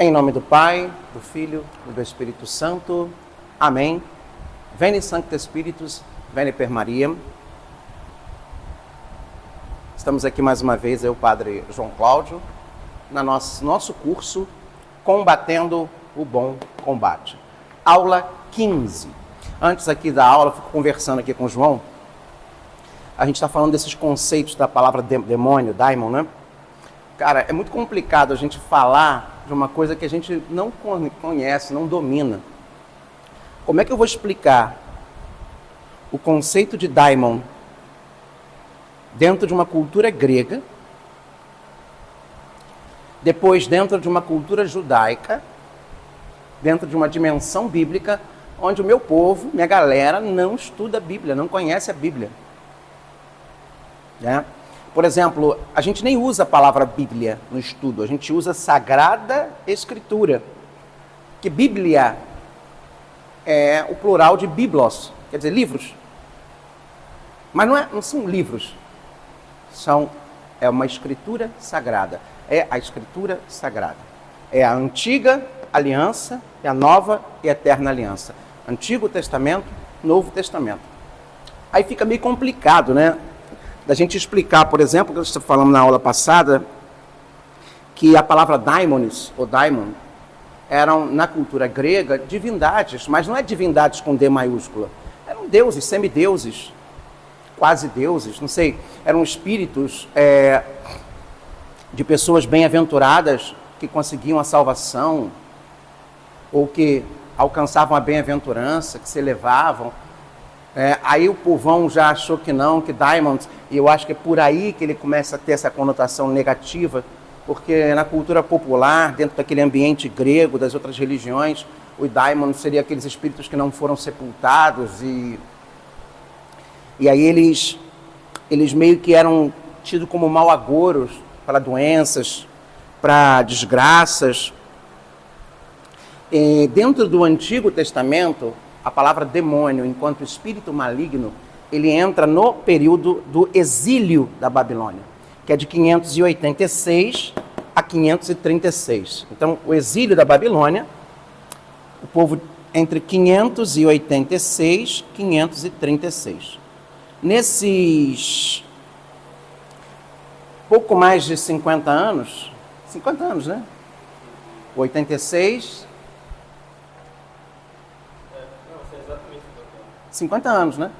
Em nome do Pai, do Filho e do Espírito Santo. Amém. Veni Sancte Spiritus, veni per Maria. Estamos aqui mais uma vez, eu, Padre João Cláudio, no nosso curso Combatendo o Bom Combate. Aula 15. Antes aqui da aula, eu fico conversando aqui com o João. A gente está falando desses conceitos da palavra demônio, daimon, né? Cara, é muito complicado a gente falar de uma coisa que a gente não conhece, não domina. Como é que eu vou explicar o conceito de daimon dentro de uma cultura grega, depois dentro de uma cultura judaica, dentro de uma dimensão bíblica, onde o meu povo, minha galera, não estuda a Bíblia, não conhece a Bíblia. Né? Por exemplo, a gente nem usa a palavra Bíblia no estudo, a gente usa Sagrada Escritura, que Bíblia é o plural de biblos, quer dizer, livros. Mas não são livros, é uma escritura sagrada, é a escritura sagrada. É a antiga aliança, é a nova e eterna aliança. Antigo Testamento, Novo Testamento. Aí fica meio complicado, né? Da gente explicar, por exemplo, que nós falamos na aula passada, que a palavra daimones, ou daimon, eram, na cultura grega, divindades, mas não é divindades com D maiúscula. Eram deuses, semideuses, quase deuses, não sei. Eram espíritos de pessoas bem-aventuradas que conseguiam a salvação, ou que alcançavam a bem-aventurança, que se elevavam. Aí o povão já achou que não, que daimons, e eu acho que é por aí que ele começa a ter essa conotação negativa, porque na cultura popular, dentro daquele ambiente grego, das outras religiões, o daimon seria aqueles espíritos que não foram sepultados, e aí eles meio que eram tidos como mal-agouros para doenças, para desgraças. E dentro do Antigo Testamento, a palavra demônio, enquanto espírito maligno, ele entra no período do exílio da Babilônia, que é de 586 a 536. Então, o exílio da Babilônia, o povo entre 586 e 536. Nesses pouco mais de 50 anos, né? 86... 50 anos, né?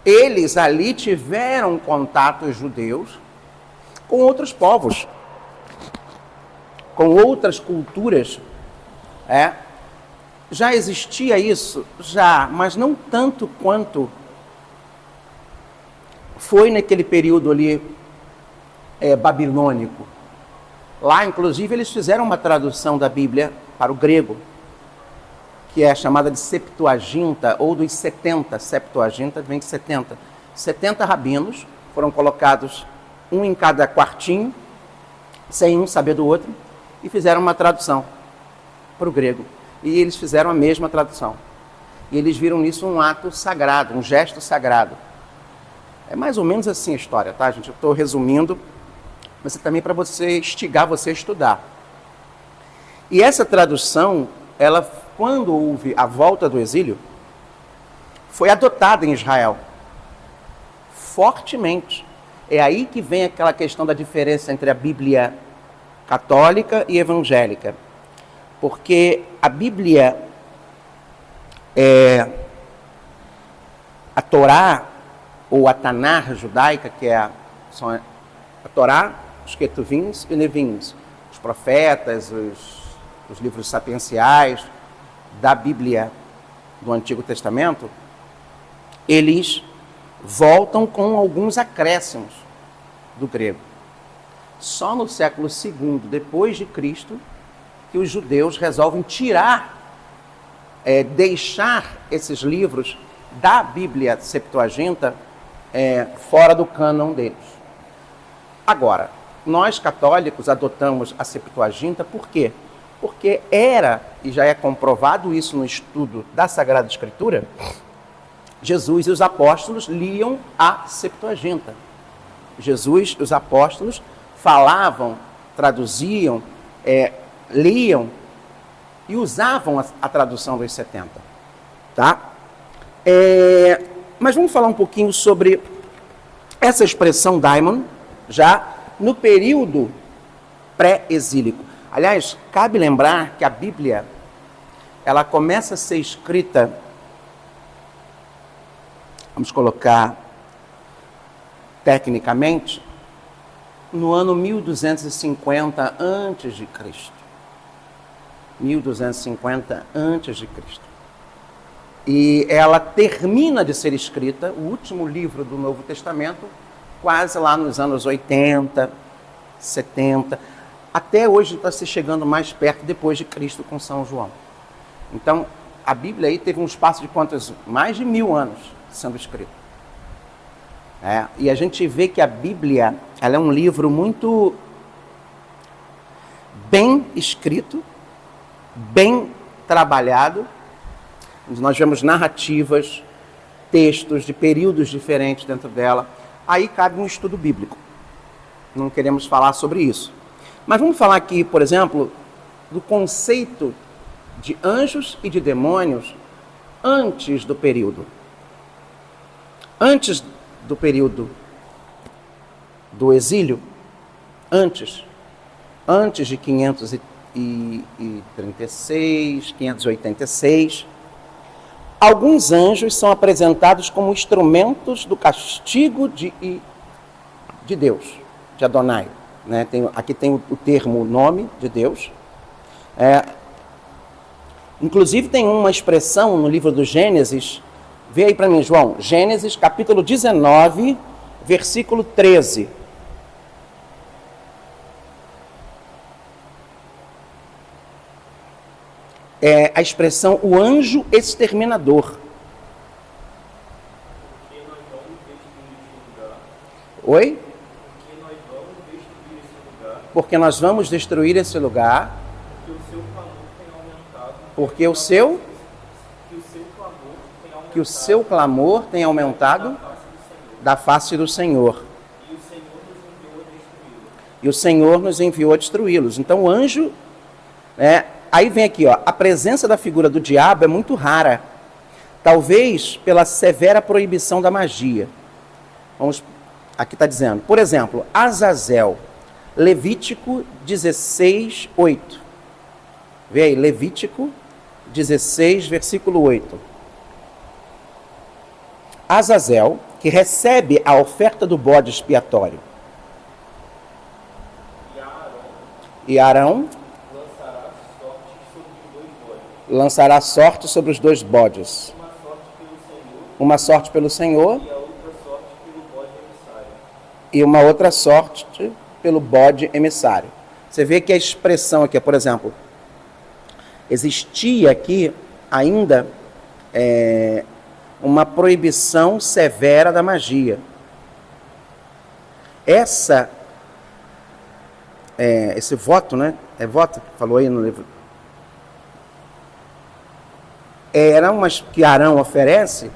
Eles ali tiveram contato, os judeus, com outros povos, com outras culturas. Já existia isso? Já, mas não tanto quanto foi naquele período ali babilônico. Lá, inclusive, eles fizeram uma tradução da Bíblia para o grego, que é chamada de Septuaginta, ou dos 70, Septuaginta vem de 70. 70 rabinos foram colocados, um em cada quartinho, sem um saber do outro, e fizeram uma tradução para o grego. E eles fizeram a mesma tradução. E eles viram nisso um ato sagrado, um gesto sagrado. É mais ou menos assim a história, tá, gente? Eu estou resumindo, mas é também para você instigar você a estudar. E essa tradução, ela, quando houve a volta do exílio, foi adotada em Israel, fortemente. É aí que vem aquela questão da diferença entre a Bíblia católica e evangélica. Porque a Bíblia, a Torá, ou a Tanar judaica, que são a Torá, os Ketuvins e Nevims, os profetas, os livros sapienciais da Bíblia do Antigo Testamento, eles voltam com alguns acréscimos do grego. Só no século II, depois de Cristo, que os judeus resolvem deixar esses livros da Bíblia Septuaginta fora do cânon deles. Agora, nós católicos adotamos a Septuaginta por quê? Porque e já é comprovado isso no estudo da Sagrada Escritura, Jesus e os apóstolos liam a Septuaginta. Jesus e os apóstolos falavam, traduziam liam e usavam a tradução dos 70. Tá? Mas vamos falar um pouquinho sobre essa expressão daimon, já no período pré-exílico. Aliás, cabe lembrar que a Bíblia, ela começa a ser escrita, vamos colocar tecnicamente, no ano 1250 a.C. 1250 a.C. E ela termina de ser escrita, o último livro do Novo Testamento, quase lá nos anos 80, 70. Até hoje está se chegando mais perto depois de Cristo com São João. Então, a Bíblia aí teve um espaço de quantos? Mais de 1000 anos sendo escrita. E a gente vê que a Bíblia, ela é um livro muito bem escrito, bem trabalhado. Nós vemos narrativas, textos de períodos diferentes dentro dela. Aí cabe um estudo bíblico. Não queremos falar sobre isso. Mas vamos falar aqui, por exemplo, do conceito de anjos e de demônios antes do período. Antes do período do exílio, antes de 536, 586, alguns anjos são apresentados como instrumentos do castigo de Deus, de Adonai. Né? Aqui tem o termo, o nome de Deus. Inclusive tem uma expressão no livro do Gênesis, vê aí para mim, João, Gênesis capítulo 19, versículo 13. É a expressão o anjo exterminador. Oi? Porque nós vamos destruir esse lugar. Porque o seu clamor tem aumentado da face do Senhor. E o Senhor nos enviou a destruí-los. Então o anjo, aí vem aqui, a presença da figura do diabo é muito rara. Talvez pela severa proibição da magia. Aqui está dizendo, por exemplo, Azazel, Levítico 16, 8. Vê aí, Levítico 16, versículo 8. Azazel, que recebe a oferta do bode expiatório. E Arão lançará sorte sobre os dois bodes. Uma sorte pelo Senhor e uma outra sorte pelo bode emissário. Você vê que a expressão aqui, por exemplo, existia aqui ainda uma proibição severa da magia. Esse voto, né? É voto que falou aí no livro. Era umas que Arão oferece.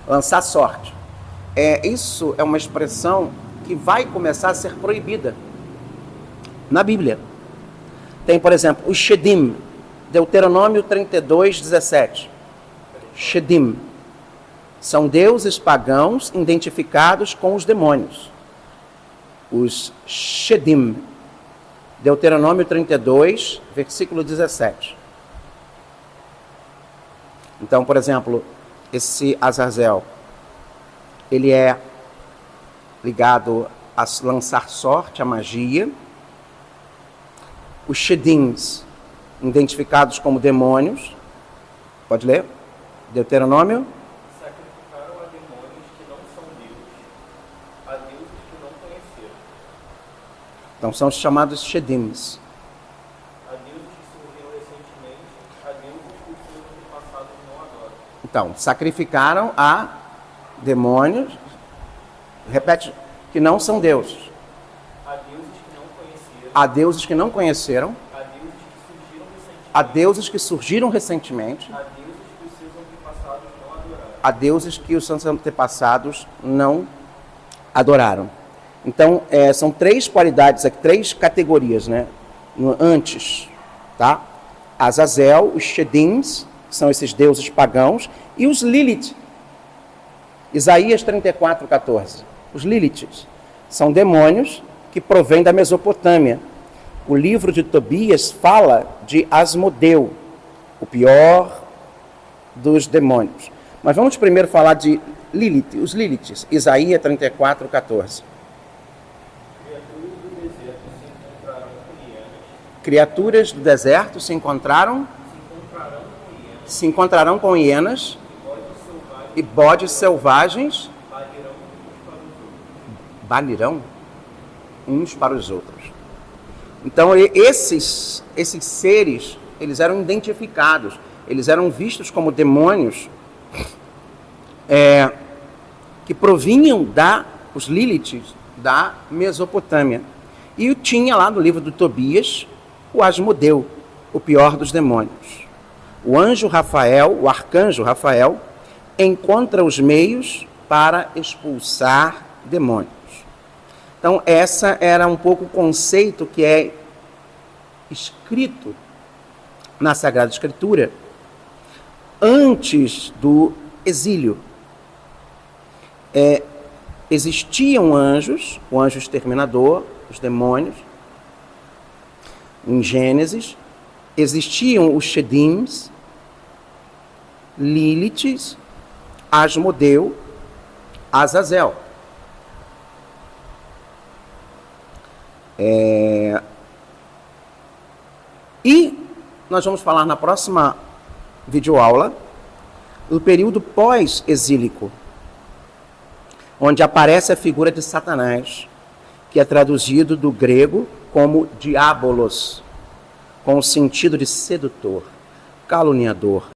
Lançar sorte. Isso é uma expressão que vai começar a ser proibida na Bíblia. Tem, por exemplo, o Shedim, Deuteronômio 32, 17. Shedim são deuses pagãos identificados com os demônios. Os Shedim, Deuteronômio 32, versículo 17. Então, por exemplo, esse Azazel, ele é ligado a lançar sorte, a magia. Os Shedims, identificados como demônios. Pode ler? Deuteronômio. Sacrificaram a demônios que não são deuses, a deuses que não conheceram. Então são os chamados Shedims. A deuses que surgiram recentemente, a deuses que os seus antepassados não adoram. Então, sacrificaram a demônios, repete, que não são deuses. A deuses que não conheceram. A deuses que surgiram recentemente. A deuses que os seus antepassados não adoraram. Então, são três qualidades aqui, três categorias, né? antes, tá? Azazel, os Shedims, que são esses deuses pagãos, e os Lilith. Isaías 34:14. Os Liliths são demônios que provêm da Mesopotâmia. O livro de Tobias fala de Asmodeu, o pior dos demônios. Mas vamos primeiro falar de Lilith, os Liliths. Isaías 34:14. Criaturas do deserto se encontrarão com hienas e bodes selvagens banirão uns para os outros. Então, esses seres, eles eram identificados, eles eram vistos como demônios que provinham os Liliths da Mesopotâmia. E tinha lá no livro do Tobias o Asmodeu, o pior dos demônios. O anjo Rafael, o arcanjo Rafael, encontra os meios para expulsar demônios. Então, essa era um pouco o conceito que é escrito na Sagrada Escritura antes do exílio. Existiam anjos, o anjo exterminador, os demônios, em Gênesis. Existiam os Shedims, Liliths, Asmodeu, Azazel. E nós vamos falar na próxima videoaula do período pós-exílico, onde aparece a figura de Satanás, que é traduzido do grego como diabolos, com o sentido de sedutor, caluniador,